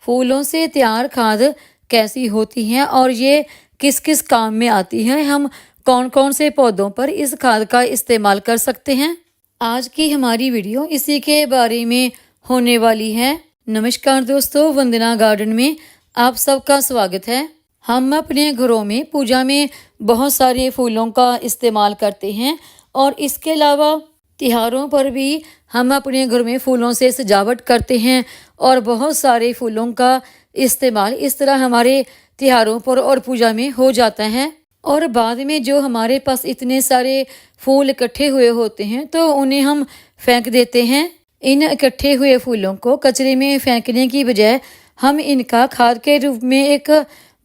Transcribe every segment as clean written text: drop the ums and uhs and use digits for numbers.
फूलों से तैयार खाद कैसी होती है और ये किस किस काम में आती है, हम कौन कौन से पौधों पर इस खाद का इस्तेमाल कर सकते हैं। आज की हमारी वीडियो इसी के बारे में होने वाली है। नमस्कार दोस्तों, वंदना गार्डन में आप सबका स्वागत है। हम अपने घरों में पूजा में बहुत सारे फूलों का इस्तेमाल करते हैं और इसके अलावा त्योहारों पर भी हम अपने घर में फूलों से सजावट करते हैं और बहुत सारे फूलों का इस्तेमाल इस तरह हमारे त्योहारों पर और पूजा में हो जाता है। और बाद में जो हमारे पास इतने सारे फूल इकट्ठे हुए होते हैं तो उन्हें हम फेंक देते हैं। इन इकट्ठे हुए फूलों को कचरे में फेंकने की बजाय हम इनका खाद के रूप में एक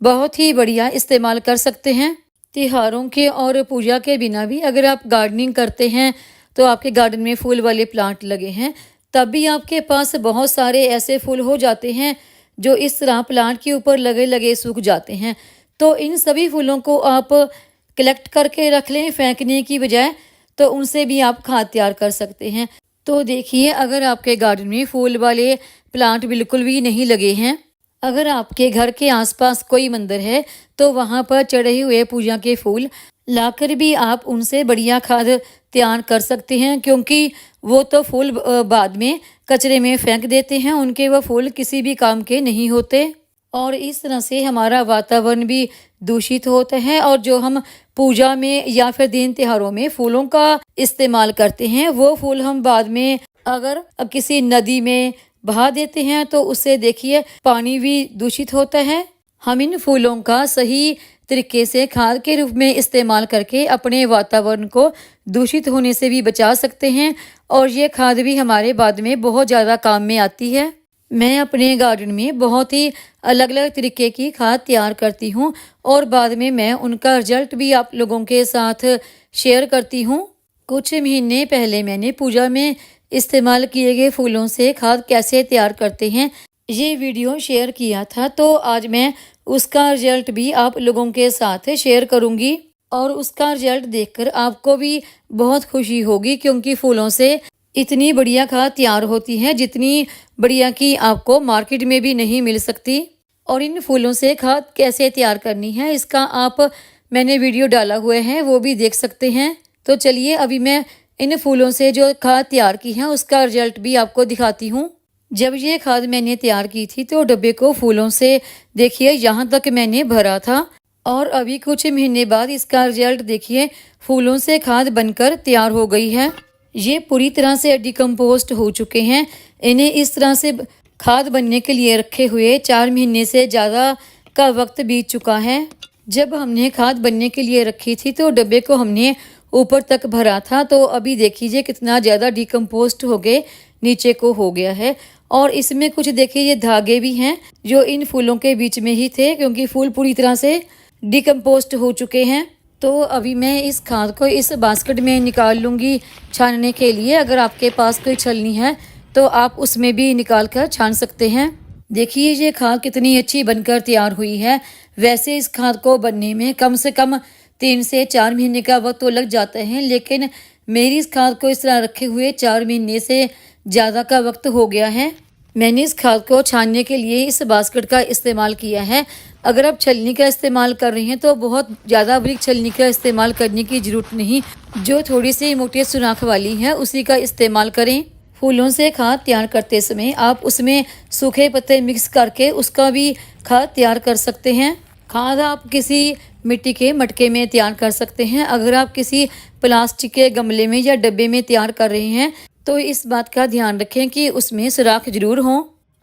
बहुत ही बढ़िया इस्तेमाल कर सकते हैं। त्योहारों के और पूजा के बिना भी अगर आप गार्डनिंग करते हैं तो आपके गार्डन में फूल वाले प्लांट लगे हैं, तब भी आपके पास बहुत सारे ऐसे फूल हो जाते हैं जो इस तरह प्लांट के ऊपर लगे लगे सूख जाते हैं। तो इन सभी फूलों को आप कलेक्ट करके रख लें फेंकने की बजाय, तो उनसे भी आप खाद तैयार कर सकते हैं। तो देखिए, अगर आपके गार्डन में फूल वाले प्लांट बिल्कुल भी नहीं लगे हैं, अगर आपके घर के आसपास कोई मंदिर है तो वहाँ पर चढ़े हुए पूजा के फूल लाकर भी आप उनसे बढ़िया खाद तैयार कर सकते हैं, क्योंकि वो तो फूल बाद में कचरे में फेंक देते हैं, उनके वो फूल किसी भी काम के नहीं होते और इस तरह से हमारा वातावरण भी दूषित होता है। और जो हम पूजा में या फिर दिन त्योहारों में फूलों का इस्तेमाल करते हैं, वो फूल हम बाद में अगर किसी नदी में बहा देते हैं तो उससे देखिए पानी भी दूषित होता है। हम इन फूलों का सही तरीके से खाद के रूप में इस्तेमाल करके अपने वातावरण को दूषित होने से भी बचा सकते हैं और ये खाद भी हमारे बाद में बहुत ज़्यादा काम में आती है। मैं अपने गार्डन में बहुत ही अलग अलग तरीके की खाद तैयार करती हूँ और बाद में मैं उनका रिजल्ट भी आप लोगों के साथ शेयर करती हूँ। कुछ महीने पहले मैंने पूजा में इस्तेमाल किए गए फूलों से खाद कैसे तैयार करते हैं ये वीडियो शेयर किया था, तो आज मैं उसका रिजल्ट भी आप लोगों के साथ शेयर करूंगी और उसका रिजल्ट देखकर आपको भी बहुत खुशी होगी, क्योंकि फूलों से इतनी बढ़िया खाद तैयार होती है जितनी बढ़िया की आपको मार्केट में भी नहीं मिल सकती। और इन फूलों से खाद कैसे तैयार करनी है इसका आप मैंने वीडियो डाला हुआ है, वो भी देख सकते हैं। तो चलिए अभी मैं इन फूलों से जो खाद तैयार की है उसका रिजल्ट भी आपको दिखाती हूँ। जब ये खाद मैंने तैयार की थी तो डब्बे को फूलों से देखिए यहाँ तक मैंने भरा था और अभी कुछ महीने बाद इसका रिजल्ट देखिए फूलों से खाद बनकर तैयार हो गई है। ये पूरी तरह से डिकम्पोस्ट हो चुके हैं। इन्हें इस तरह से खाद बनने के लिए रखे हुए 4 महीने से ज़्यादा का वक्त बीत चुका है। जब हमने खाद बनने के लिए रखी थी तो डब्बे को हमने ऊपर तक भरा था, तो अभी देखिए कितना ज़्यादा डिकम्पोस्ट हो गए नीचे को हो गया है। और इसमें कुछ देखिए ये धागे भी हैं जो इन फूलों के बीच में ही थे, क्योंकि फूल पूरी तरह से डिकम्पोस्ट हो चुके हैं। तो अभी मैं इस खाद को इस बास्केट में निकाल लूँगी छानने के लिए। अगर आपके पास कोई छलनी है तो आप उसमें भी निकाल कर छान सकते हैं। देखिए ये खाद कितनी अच्छी बनकर तैयार हुई है। वैसे इस खाद को बनने में कम से कम 3 से 4 महीने का वक्त तो लग जाता है, लेकिन मेरी इस खाद को इस तरह रखे हुए 4 महीने से ज़्यादा का वक्त हो गया है। मैंने इस खाद को छानने के लिए इस बास्केट का इस्तेमाल किया है। अगर आप छलनी का इस्तेमाल कर रही हैं तो बहुत ज़्यादा बड़ी छलनी का इस्तेमाल करने की ज़रूरत नहीं, जो थोड़ी सी मोटी सुराख वाली है उसी का इस्तेमाल करें। फूलों से खाद तैयार करते समय आप उसमें सूखे पत्ते मिक्स करके उसका भी खाद तैयार कर सकते हैं। खाद आप किसी मिट्टी के मटके में तैयार कर सकते हैं। अगर आप किसी प्लास्टिक के गमले में या डब्बे में तैयार कर रहे हैं तो इस बात का ध्यान रखें कि उसमें सुराख जरूर हो।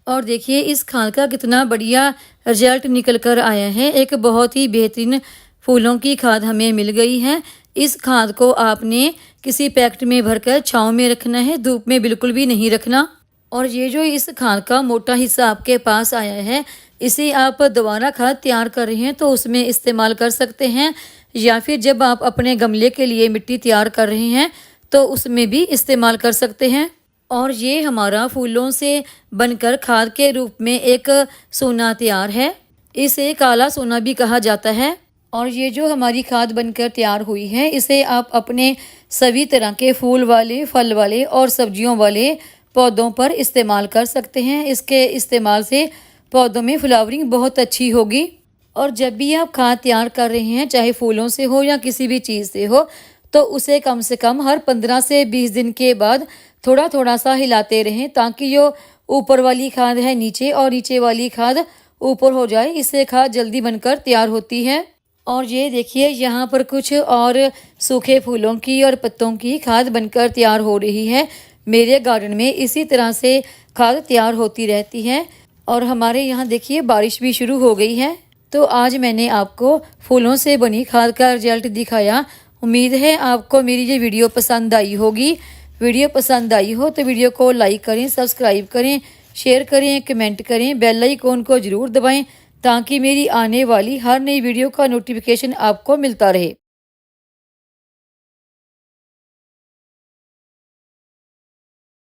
और देखिए इस खाद का कितना बढ़िया रिजल्ट निकल कर आया है। एक बहुत ही बेहतरीन फूलों की खाद हमें मिल गई है। इस खाद को आपने किसी पैकेट में भरकर छांव में रखना है, धूप में बिल्कुल भी नहीं रखना। और ये जो इस खाद का मोटा हिस्सा आपके पास आया है, इसे आप दोबारा खाद तैयार कर रहे हैं तो उसमें इस्तेमाल कर सकते हैं, या फिर जब आप अपने गमले के लिए मिट्टी तैयार कर रहे हैं तो उसमें भी इस्तेमाल कर सकते हैं। और ये हमारा फूलों से बनकर खाद के रूप में एक सोना तैयार है। इसे काला सोना भी कहा जाता है। और ये जो हमारी खाद बनकर तैयार हुई है, इसे आप अपने सभी तरह के फूल वाले, फल वाले और सब्जियों वाले पौधों पर इस्तेमाल कर सकते हैं। इसके इस्तेमाल से पौधों में फ्लावरिंग बहुत अच्छी होगी। और जब भी आप खाद तैयार कर रहे हैं, चाहे फूलों से हो या किसी भी चीज़ से हो, तो उसे कम से कम हर 15 से 20 दिन के बाद थोड़ा थोड़ा सा हिलाते रहें, ताकि जो ऊपर वाली खाद है नीचे और नीचे वाली खाद ऊपर हो जाए। इससे खाद जल्दी बनकर तैयार होती है। और ये देखिए, यहाँ पर कुछ और सूखे फूलों की और पत्तों की खाद बनकर तैयार हो रही है। मेरे गार्डन में इसी तरह से खाद तैयार होती रहती है। और हमारे यहाँ देखिए बारिश भी शुरू हो गई है। तो आज मैंने आपको फूलों से बनी खाद का रिजल्ट दिखाया। उम्मीद है आपको मेरी ये वीडियो पसंद आई होगी। वीडियो पसंद आई हो तो वीडियो को लाइक करें, सब्सक्राइब करें, शेयर करें, कमेंट करें, बेल आइकन को ज़रूर दबाएं, ताकि मेरी आने वाली हर नई वीडियो का नोटिफिकेशन आपको मिलता रहे।